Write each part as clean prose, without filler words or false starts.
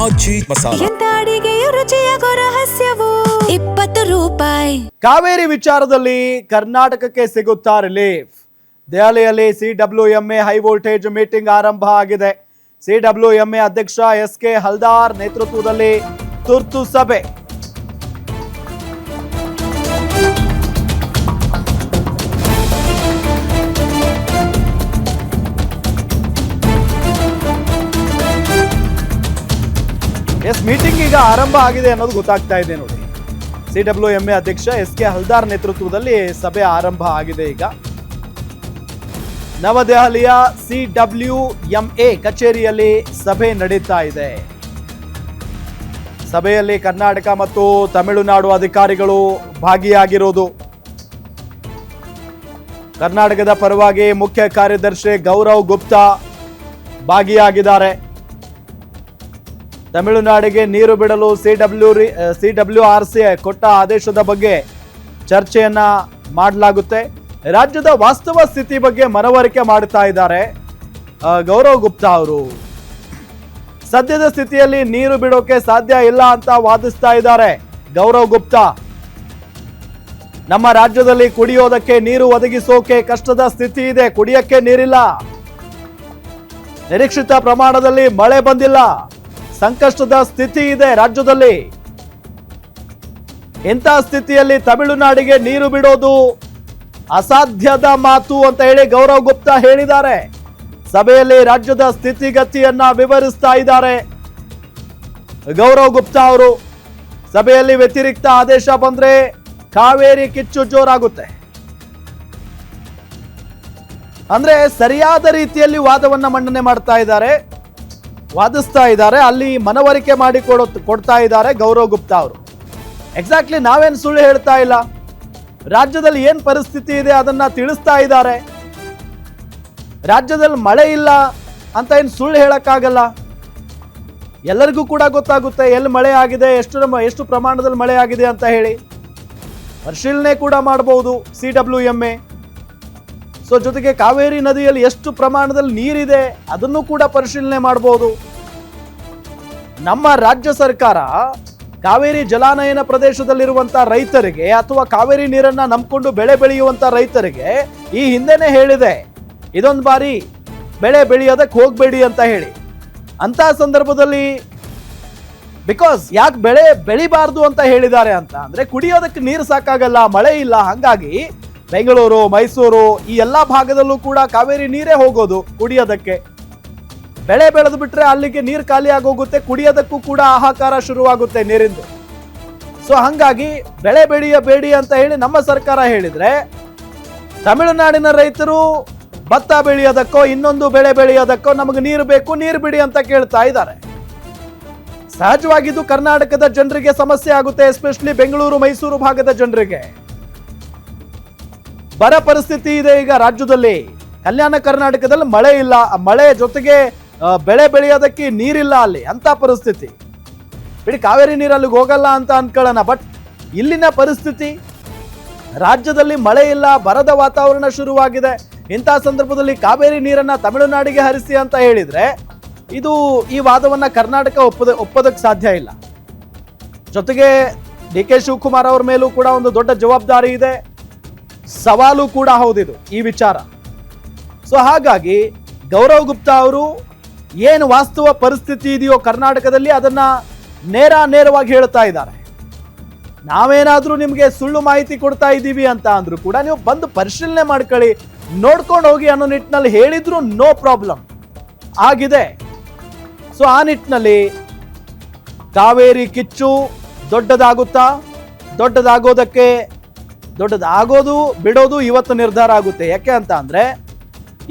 ಆಜಿ ಮಸಾಲ. ಎಂತ ಅಡಿಗೆಯ ರುಚಿಯಾಗೋ ರಹಸ್ಯವು 20 ರೂಪಾಯಿ. ಕಾವೇರಿ ವಿಚಾರದಲ್ಲಿ ಕರ್ನಾಟಕಕ್ಕೆ ಸಿಗುತ್ತಾ ರಿಲೀಫ್? ದೆಹಲಿಯಲ್ಲಿ ಸಿಡಬ್ಲ್ಯೂಎಂಎ ಹೈ ವೋಲ್ಟೇಜ್ ಮೀಟಿಂಗ್ ಆರಂಭ ಆಗಿದೆ. ಸಿಡಬ್ಲ್ಯೂಎಂಎ ಅಧ್ಯಕ್ಷ SK ಹಲ್ದಾರ್ ನೇತೃತ್ವದಲ್ಲಿ ತುರ್ತು ಸಭೆ. ಮೀಟಿಂಗ್ ಈಗ ಆರಂಭ ಆಗಿದೆ ಅನ್ನೋದು ಗೊತ್ತಾಗ್ತಾ ಇದೆ ನೋಡಿ. ಸಿಡಬ್ಲ್ಯೂಎಂಎ ಅಧ್ಯಕ್ಷ SK ಹಲ್ದಾರ್ ನೇತೃತ್ವದಲ್ಲಿ ಸಭೆ ಆರಂಭ ಆಗಿದೆ. ಈಗ ನವದೆಹಲಿಯ ಸಿಡಬ್ಲ್ಯೂಎಂಎ ಕಚೇರಿಯಲ್ಲಿ ಸಭೆ ನಡೀತಾ ಇದೆ. ಸಭೆಯಲ್ಲಿ ಕರ್ನಾಟಕ ಮತ್ತು ತಮಿಳುನಾಡು ಅಧಿಕಾರಿಗಳು ಭಾಗಿಯಾಗಿರೋದು. ಕರ್ನಾಟಕದ ಪರವಾಗಿ ಮುಖ್ಯ ಕಾರ್ಯದರ್ಶಿ ಗೌರವ್ ಗುಪ್ತಾ ಭಾಗಿಯಾಗಿದ್ದಾರೆ. ತಮಿಳುನಾಡಿಗೆ ನೀರು ಬಿಡಲು CWRC ಕೊಟ್ಟ ಆದೇಶದ ಬಗ್ಗೆ ಚರ್ಚೆಯನ್ನ ಮಾಡಲಾಗುತ್ತೆ. ರಾಜ್ಯದ ವಾಸ್ತವ ಸ್ಥಿತಿ ಬಗ್ಗೆ ಮನವರಿಕೆ ಮಾಡ್ತಾ ಇದ್ದಾರೆ ಗೌರವ್ ಗುಪ್ತಾ ಅವರು. ಸದ್ಯದ ಸ್ಥಿತಿಯಲ್ಲಿ ನೀರು ಬಿಡೋಕೆ ಸಾಧ್ಯ ಇಲ್ಲ ಅಂತ ವಾದಿಸ್ತಾ ಇದ್ದಾರೆ ಗೌರವ್ ಗುಪ್ತಾ. ನಮ್ಮ ರಾಜ್ಯದಲ್ಲಿ ಕುಡಿಯೋದಕ್ಕೆ ನೀರು ಒದಗಿಸೋಕೆ ಕಷ್ಟದ ಸ್ಥಿತಿ ಇದೆ. ಕುಡಿಯಕ್ಕೆ ನೀರಿಲ್ಲ, ನಿರೀಕ್ಷಿತ ಪ್ರಮಾಣದಲ್ಲಿ ಮಳೆ ಬಂದಿಲ್ಲ, ಸಂಕಷ್ಟದ ಸ್ಥಿತಿ ಇದೆ ರಾಜ್ಯದಲ್ಲಿ. ಇಂಥ ಸ್ಥಿತಿಯಲ್ಲಿ ತಮಿಳುನಾಡಿಗೆ ನೀರು ಬಿಡೋದು ಅಸಾಧ್ಯದ ಮಾತು ಅಂತ ಹೇಳಿ ಗೌರವ್ ಗುಪ್ತಾ ಹೇಳಿದ್ದಾರೆ. ಸಭೆಯಲ್ಲಿ ರಾಜ್ಯದ ಸ್ಥಿತಿಗತಿಯನ್ನ ವಿವರಿಸ್ತಾ ಇದ್ದಾರೆ ಗೌರವ್ ಗುಪ್ತಾ ಅವರು. ಸಭೆಯಲ್ಲಿ ವ್ಯತಿರಿಕ್ತ ಆದೇಶ ಬಂದ್ರೆ ಕಾವೇರಿ ಕಿಚ್ಚು ಜೋರಾಗುತ್ತೆ. ಅಂದ್ರೆ ಸರಿಯಾದ ರೀತಿಯಲ್ಲಿ ವಾದವನ್ನ ಮಂಡನೆ ಮಾಡ್ತಾ ಇದ್ದಾರೆ, ವಾದಿಸ್ತಾ ಇದ್ದಾರೆ, ಅಲ್ಲಿ ಮನವರಿಕೆ ಮಾಡಿ ಕೊಡ್ತಾ ಇದ್ದಾರೆ ಗೌರವ್ ಗುಪ್ತಾ ಅವರು. ಎಕ್ಸಾಕ್ಟ್ಲಿ ನಾವೇನು ಸುಳ್ಳು ಹೇಳ್ತಾ ಇಲ್ಲ, ರಾಜ್ಯದಲ್ಲಿ ಏನ್ ಪರಿಸ್ಥಿತಿ ಇದೆ ಅದನ್ನ ತಿಳಿಸ್ತಾ ಇದ್ದಾರೆ. ರಾಜ್ಯದಲ್ಲಿ ಮಳೆ ಇಲ್ಲ ಅಂತ ಏನು ಸುಳ್ಳು ಹೇಳಕ್ಕಾಗಲ್ಲ. ಎಲ್ಲರಿಗೂ ಕೂಡ ಗೊತ್ತಾಗುತ್ತೆ ಎಲ್ಲಿ ಮಳೆ ಆಗಿದೆ, ಎಷ್ಟು ಪ್ರಮಾಣದಲ್ಲಿ ಮಳೆ ಆಗಿದೆ ಅಂತ ಹೇಳಿ ಪರಿಶೀಲನೆ ಕೂಡ ಮಾಡಬಹುದು CWMA. ಸೊ ಜೊತೆಗೆ ಕಾವೇರಿ ನದಿಯಲ್ಲಿ ಎಷ್ಟು ಪ್ರಮಾಣದಲ್ಲಿ ನೀರಿದೆ ಅದನ್ನು ಕೂಡ ಪರಿಶೀಲನೆ ಮಾಡಬಹುದು. ನಮ್ಮ ರಾಜ್ಯ ಸರ್ಕಾರ ಕಾವೇರಿ ಜಲಾನಯನ ಪ್ರದೇಶದಲ್ಲಿರುವಂತಹ ರೈತರಿಗೆ ಅಥವಾ ಕಾವೇರಿ ನೀರನ್ನ ನಂಬಿಕೊಂಡು ಬೆಳೆ ಬೆಳೆಯುವಂತ ರೈತರಿಗೆ ಈ ಹಿಂದೆನೆ ಹೇಳಿದೆ, ಇದೊಂದು ಬಾರಿ ಬೆಳೆ ಬೆಳೆಯೋದಕ್ಕೆ ಹೋಗ್ಬೇಡಿ ಅಂತ ಹೇಳಿ. ಅಂತ ಸಂದರ್ಭದಲ್ಲಿ ಬಿಕಾಸ್ ಯಾಕೆ ಬೆಳೆ ಬೆಳಿಬಾರ್ದು ಅಂತ ಹೇಳಿದ್ದಾರೆ ಅಂತ ಅಂದ್ರೆ ಕುಡಿಯೋದಕ್ಕೆ ನೀರು ಸಾಕಾಗಲ್ಲ, ಮಳೆ ಇಲ್ಲ. ಹಂಗಾಗಿ ಬೆಂಗಳೂರು, ಮೈಸೂರು ಈ ಎಲ್ಲಾ ಭಾಗದಲ್ಲೂ ಕೂಡ ಕಾವೇರಿ ನೀರೇ ಹೋಗೋದು ಕುಡಿಯೋದಕ್ಕೆ. ಬೆಳೆ ಬೆಳೆದು ಬಿಟ್ರೆ ಅಲ್ಲಿಗೆ ನೀರು ಖಾಲಿ ಆಗೋಗುತ್ತೆ, ಕುಡಿಯೋದಕ್ಕೂ ಕೂಡ ಹಾಹಾಕಾರ ಶುರುವಾಗುತ್ತೆ ನೀರಿಂದು. ಸೊ ಹಂಗಾಗಿ ಬೆಳೆ ಬೆಳೆಯಬೇಡಿ ಅಂತ ಹೇಳಿ ನಮ್ಮ ಸರ್ಕಾರ ಹೇಳಿದ್ರೆ ತಮಿಳುನಾಡಿನ ರೈತರು ಭತ್ತ ಬೆಳೆಯೋದಕ್ಕೋ ಇನ್ನೊಂದು ಬೆಳೆ ಬೆಳೆಯೋದಕ್ಕೋ ನಮಗೆ ನೀರು ಬೇಕು, ನೀರು ಬಿಡಿ ಅಂತ ಕೇಳ್ತಾ ಇದ್ದಾರೆ. ಸಹಜವಾಗಿದ್ದು ಕರ್ನಾಟಕದ ಜನರಿಗೆ ಸಮಸ್ಯೆ ಆಗುತ್ತೆ, ಎಸ್ಪೆಷಲಿ ಬೆಂಗಳೂರು, ಮೈಸೂರು ಭಾಗದ ಜನರಿಗೆ. ಬರ ಪರಿಸ್ಥಿತಿ ಇದೆ ಈಗ ರಾಜ್ಯದಲ್ಲಿ. ಕಲ್ಯಾಣ ಕರ್ನಾಟಕದಲ್ಲಿ ಮಳೆ ಇಲ್ಲ, ಮಳೆ ಜೊತೆಗೆ ಬೆಳೆ ಬೆಳೆಯೋದಕ್ಕೆ ನೀರಿಲ್ಲ ಅಲ್ಲಿ, ಅಂತ ಪರಿಸ್ಥಿತಿ. ಬಿಡಿ ಕಾವೇರಿ ನೀರು ಅಲ್ಲಿಗೆ ಹೋಗಲ್ಲ ಅಂತ ಅನ್ಕೊಳ್ಳೋಣ, ಬಟ್ ಇಲ್ಲಿನ ಪರಿಸ್ಥಿತಿ ರಾಜ್ಯದಲ್ಲಿ ಮಳೆ ಇಲ್ಲ, ಬರದ ವಾತಾವರಣ ಶುರುವಾಗಿದೆ. ಇಂಥ ಸಂದರ್ಭದಲ್ಲಿ ಕಾವೇರಿ ನೀರನ್ನ ತಮಿಳುನಾಡಿಗೆ ಹರಿಸಿ ಅಂತ ಹೇಳಿದ್ರೆ ಈ ವಾದವನ್ನ ಕರ್ನಾಟಕ ಒಪ್ಪೋದಕ್ಕೆ ಸಾಧ್ಯ ಇಲ್ಲ. ಜೊತೆಗೆ DK ಶಿವಕುಮಾರ್ ಅವರ ಮೇಲೂ ಕೂಡ ಒಂದು ದೊಡ್ಡ ಜವಾಬ್ದಾರಿ ಇದೆ, ಸವಾಲು ಕೂಡ ಹೌದಿದು ಈ ವಿಚಾರ. ಸೊ ಹಾಗಾಗಿ ಗೌರವ್ ಗುಪ್ತಾ ಅವರು ಏನು ವಾಸ್ತವ ಪರಿಸ್ಥಿತಿ ಇದೆಯೋ ಕರ್ನಾಟಕದಲ್ಲಿ ಅದನ್ನ ನೇರವಾಗಿ ಹೇಳ್ತಾ ಇದ್ದಾರೆ. ನಾವೇನಾದ್ರೂ ನಿಮಗೆ ಸುಳ್ಳು ಮಾಹಿತಿ ಕೊಡ್ತಾ ಇದ್ದೀವಿ ಅಂತ ಅಂದ್ರೂ ಕೂಡ ನೀವು ಬಂದು ಪರಿಶೀಲನೆ ಮಾಡ್ಕೊಳ್ಳಿ, ನೋಡ್ಕೊಂಡು ಹೋಗಿ ಅನ್ನೋ ನಿಟ್ಟಿನಲ್ಲಿ ಹೇಳಿದ್ರು ನೋ ಪ್ರಾಬ್ಲಮ್ ಆಗಿದೆ. ಸೊ ಆ ನಿಟ್ಟಿನಲ್ಲಿ ಕಾವೇರಿ ಕಿಚ್ಚು ದೊಡ್ಡದಾಗುತ್ತಾ? ದೊಡ್ಡದಾಗೋದು ಬಿಡೋದು ಇವತ್ತು ನಿರ್ಧಾರ ಆಗುತ್ತೆ. ಯಾಕೆ ಅಂತ ಅಂದ್ರೆ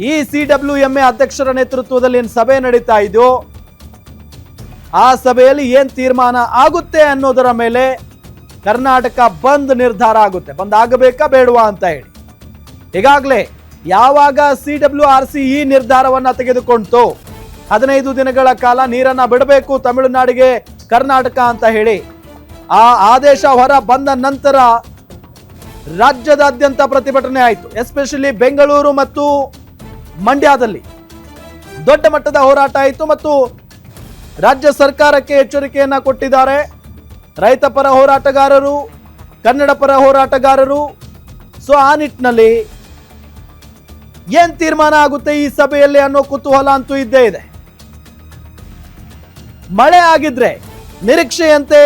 ಈ CWMA ಅಧ್ಯಕ್ಷರ ನೇತೃತ್ವದಲ್ಲಿ ಏನು ಸಭೆ ನಡೀತಾ ಇದೆಯೋ ಆ ಸಭೆಯಲ್ಲಿ ಏನ್ ತೀರ್ಮಾನ ಆಗುತ್ತೆ ಅನ್ನೋದರ ಮೇಲೆ ಕರ್ನಾಟಕ ಬಂದ್ ನಿರ್ಧಾರ ಆಗುತ್ತೆ. ಬಂದ್ ಆಗಬೇಕಾ ಬೇಡವಾ ಅಂತ ಹೇಳಿ ಈಗಾಗಲೇ ಯಾವಾಗ CWRC ಈ ನಿರ್ಧಾರವನ್ನ ತೆಗೆದುಕೊಂಡು 15 ದಿನಗಳ ಕಾಲ ನೀರನ್ನ ಬಿಡಬೇಕು ತಮಿಳುನಾಡಿಗೆ ಕರ್ನಾಟಕ ಅಂತ ಹೇಳಿ ಆ ಆದೇಶ ಹೊರ ಬಂದ ನಂತರ ರಾಜ್ಯದಾದ್ಯಂತ ಪ್ರತಿಭಟನೆ ಆಯಿತು. ಎಸ್ಪೆಷಲಿ ಬೆಂಗಳೂರು ಮತ್ತು ಮಂಡ್ಯದಲ್ಲಿ ದೊಡ್ಡ ಮಟ್ಟದ ಹೋರಾಟ ಆಯಿತು ಮತ್ತು ರಾಜ್ಯ ಸರ್ಕಾರಕ್ಕೆ ಎಚ್ಚರಿಕೆಯನ್ನ ಕೊಟ್ಟಿದ್ದಾರೆ. ರೈತ ಪರ ಹೋರಾಟಗಾರರು, ಕನ್ನಡ ಪರ ಹೋರಾಟಗಾರರು. ಸೊ ಆ ನಿಟ್ಟಿನಲ್ಲಿ ಏನ್ ತೀರ್ಮಾನ ಆಗುತ್ತೆ ಈ ಸಭೆಯಲ್ಲಿ ಅನ್ನೋ ಕುತೂಹಲ ಅಂತೂ ಇದ್ದೇ ಇದೆ. ಮಳೆ ಆಗಿದ್ರೆ ನಿರೀಕ್ಷೆಯಂತೆ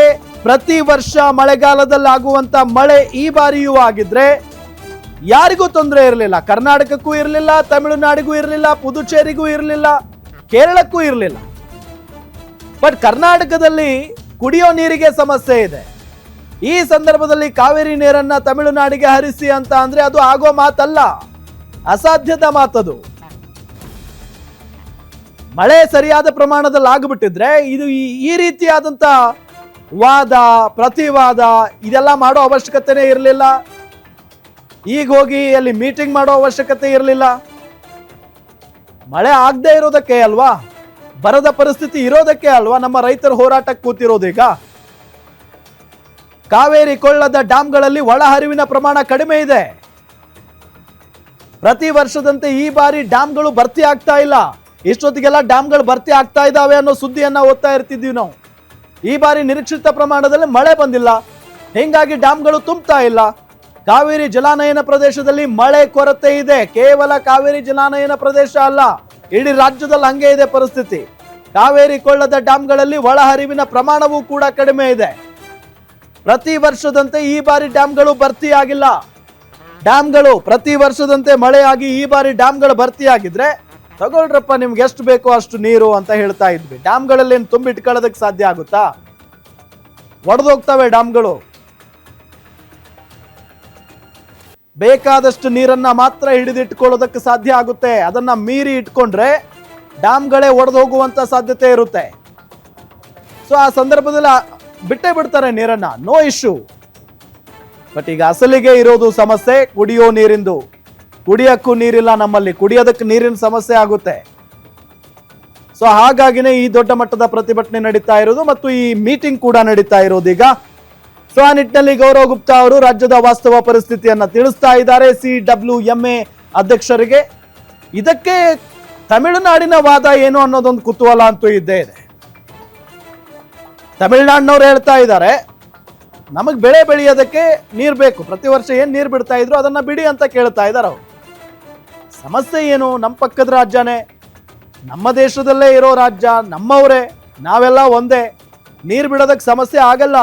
ಪ್ರತಿ ವರ್ಷ ಮಳೆಗಾಲದಲ್ಲಿ ಆಗುವಂತ ಮಳೆ ಈ ಬಾರಿಯೂ ಆಗಿದ್ರೆ ಯಾರಿಗೂ ತೊಂದರೆ ಇರಲಿಲ್ಲ. ಕರ್ನಾಟಕಕ್ಕೂ ಇರಲಿಲ್ಲ, ತಮಿಳುನಾಡಿಗೂ ಇರಲಿಲ್ಲ, ಪುದುಚೇರಿಗೂ ಇರಲಿಲ್ಲ, ಕೇರಳಕ್ಕೂ ಇರಲಿಲ್ಲ. ಬಟ್ ಕರ್ನಾಟಕದಲ್ಲಿ ಕುಡಿಯೋ ನೀರಿಗೆ ಸಮಸ್ಯೆ ಇದೆ. ಈ ಸಂದರ್ಭದಲ್ಲಿ ಕಾವೇರಿ ನೀರನ್ನ ತಮಿಳುನಾಡಿಗೆ ಹರಿಸಿ ಅಂತ ಅಂದ್ರೆ ಅದು ಆಗೋ ಮಾತಲ್ಲ, ಅಸಾಧ್ಯದ ಮಾತದು. ಮಳೆ ಸರಿಯಾದ ಪ್ರಮಾಣದಲ್ಲಿ ಆಗಿಬಿಟ್ಟಿದ್ರೆ ಇದು ಈ ರೀತಿಯಾದಂತ ವಾದ ಪ್ರತಿವಾದ ಇದೆಲ್ಲ ಮಾಡೋ ಅವಶ್ಯಕತೆನೇ ಇರಲಿಲ್ಲ. ಈಗ ಹೋಗಿ ಅಲ್ಲಿ ಮೀಟಿಂಗ್ ಮಾಡೋ ಅವಶ್ಯಕತೆ ಇರಲಿಲ್ಲ. ಮಳೆ ಆಗದೆ ಇರೋದಕ್ಕೆ ಅಲ್ವಾ, ಬರದ ಪರಿಸ್ಥಿತಿ ಇರೋದಕ್ಕೆ ಅಲ್ವಾ ನಮ್ಮ ರೈತರ ಹೋರಾಟಕ್ಕೆ ಕೂತಿರೋದು. ಈಗ ಕಾವೇರಿ ಕೊಳ್ಳದ ಡ್ಯಾಂಗಳಲ್ಲಿ ಒಳಹರಿವಿನ ಪ್ರಮಾಣ ಕಡಿಮೆ ಇದೆ. ಪ್ರತಿ ವರ್ಷದಂತೆ ಈ ಬಾರಿ ಡ್ಯಾಂಗಳು ಭರ್ತಿ ಆಗ್ತಾ ಇಲ್ಲ. ಇಷ್ಟೊತ್ತಿಗೆಲ್ಲ ಡ್ಯಾಂಗಳು ಭರ್ತಿ ಆಗ್ತಾ ಇದ್ದಾವೆ ಅನ್ನೋ ಸುದ್ದಿಯನ್ನ ಓದ್ತಾ ಇರ್ತಿದ್ವಿ ನಾವು. ಈ ಬಾರಿ ನಿರೀಕ್ಷಿತ ಪ್ರಮಾಣದಲ್ಲಿ ಮಳೆ ಬಂದಿಲ್ಲ, ಹೀಗಾಗಿ ಡ್ಯಾಂಗಳು ತುಂಬುತ್ತಾ ಇಲ್ಲ. ಕಾವೇರಿ ಜಲಾನಯನ ಪ್ರದೇಶದಲ್ಲಿ ಮಳೆ ಕೊರತೆ ಇದೆ. ಕೇವಲ ಕಾವೇರಿ ಜಲಾನಯನ ಪ್ರದೇಶ ಅಲ್ಲ, ಇಡೀ ರಾಜ್ಯದಲ್ಲಿ ಹಂಗೆ ಇದೆ ಪರಿಸ್ಥಿತಿ. ಕಾವೇರಿ ಕೊಳ್ಳದ ಡ್ಯಾಂಗಳಲ್ಲಿ ಒಳಹರಿವಿನ ಪ್ರಮಾಣವೂ ಕೂಡ ಕಡಿಮೆ ಇದೆ. ಪ್ರತಿ ವರ್ಷದಂತೆ ಈ ಬಾರಿ ಡ್ಯಾಂಗಳು ಭರ್ತಿ ಆಗಿಲ್ಲ. ಡ್ಯಾಂಗಳು ಪ್ರತಿ ವರ್ಷದಂತೆ ಮಳೆಯಾಗಿ ಈ ಬಾರಿ ಡ್ಯಾಂಗಳು ಭರ್ತಿ ಆಗಿದ್ರೆ ತಗೊಳ್ರಪ್ಪ ನಿಮ್ಗೆ ಎಷ್ಟು ಬೇಕೋ ಅಷ್ಟು ನೀರು ಅಂತ ಹೇಳ್ತಾ ಇದ್ವಿ. ಡ್ಯಾಂಗಳಲ್ಲಿ ತುಂಬಿಟ್ಕೊಳ್ಳೋದಕ್ಕೆ ಸಾಧ್ಯ ಆಗುತ್ತಾ? ಒಡೆದೋಗ್ತವೆ ಡ್ಯಾಂಗಳು. ಬೇಕಾದಷ್ಟು ನೀರನ್ನ ಮಾತ್ರ ಹಿಡಿದಿಟ್ಕೊಳ್ಳೋದಕ್ಕೆ ಸಾಧ್ಯ ಆಗುತ್ತೆ. ಅದನ್ನ ಮೀರಿ ಇಟ್ಕೊಂಡ್ರೆ ಡ್ಯಾಂಗಳೇ ಒಡೆದು ಹೋಗುವಂತ ಸಾಧ್ಯತೆ ಇರುತ್ತೆ. ಸೊ ಆ ಸಂದರ್ಭದಲ್ಲಿ ಬಿಟ್ಟೇ ಬಿಡ್ತಾರೆ ನೀರನ್ನ, ನೋ ಇಶ್ಯೂ. ಬಟ್ ಈಗ ಅಸಲಿಗೆ ಇರೋದು ಸಮಸ್ಯೆ ಕುಡಿಯೋ ನೀರಿಂದು. ಕುಡಿಯಕ್ಕೂ ನೀರಿಲ್ಲ ನಮ್ಮಲ್ಲಿ, ಕುಡಿಯೋದಕ್ಕೆ ನೀರಿನ ಸಮಸ್ಯೆ ಆಗುತ್ತೆ. ಸೊ ಹಾಗಾಗಿನೇ ಈ ದೊಡ್ಡ ಮಟ್ಟದ ಪ್ರತಿಭಟನೆ ನಡೀತಾ ಇರೋದು ಮತ್ತು ಈ ಮೀಟಿಂಗ್ ಕೂಡ ನಡೀತಾ ಇರೋದು ಈಗ. ಸೊ ಆ ನಿಟ್ಟಿನಲ್ಲಿ ಗೌರವ್ ಗುಪ್ತಾ ಅವರು ರಾಜ್ಯದ ವಾಸ್ತವ ಪರಿಸ್ಥಿತಿಯನ್ನ ತಿಳಿಸ್ತಾ ಇದ್ದಾರೆ CWMA ಅಧ್ಯಕ್ಷರಿಗೆ. ಇದಕ್ಕೆ ತಮಿಳುನಾಡಿನ ವಾದ ಏನು ಅನ್ನೋದೊಂದು ಕುತೂಹಲ ಅಂತೂ ಇದ್ದೇ ಇದೆ. ತಮಿಳುನಾಡಿನವ್ರು ಹೇಳ್ತಾ ಇದ್ದಾರೆ ನಮಗೆ ಬೆಳೆ ಬೆಳೆಯೋದಕ್ಕೆ ನೀರು ಬೇಕು, ಪ್ರತಿ ವರ್ಷ ಏನ್ ನೀರು ಬಿಡ್ತಾ ಇದ್ರು ಅದನ್ನ ಬಿಡಿ ಅಂತ ಕೇಳ್ತಾ ಇದ್ದಾರೆ ಅವರು. ಸಮಸ್ಯೆ ಏನು? ನಮ್ಮ ಪಕ್ಕದ ರಾಜ್ಯನೇ, ನಮ್ಮ ದೇಶದಲ್ಲೇ ಇರೋ ರಾಜ್ಯ, ನಮ್ಮವರೇ, ನಾವೆಲ್ಲ ಒಂದೇ. ನೀರು ಬಿಡೋದಕ್ಕೆ ಸಮಸ್ಯೆ ಆಗಲ್ಲ.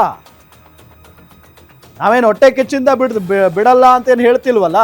ನಾವೇನು ಹೊಟ್ಟೆ ಕಿಚ್ಚಿಂದ ಬಿಡಲ್ಲ ಅಂತೇನು ಹೇಳ್ತಿಲ್ವಲ್ಲ.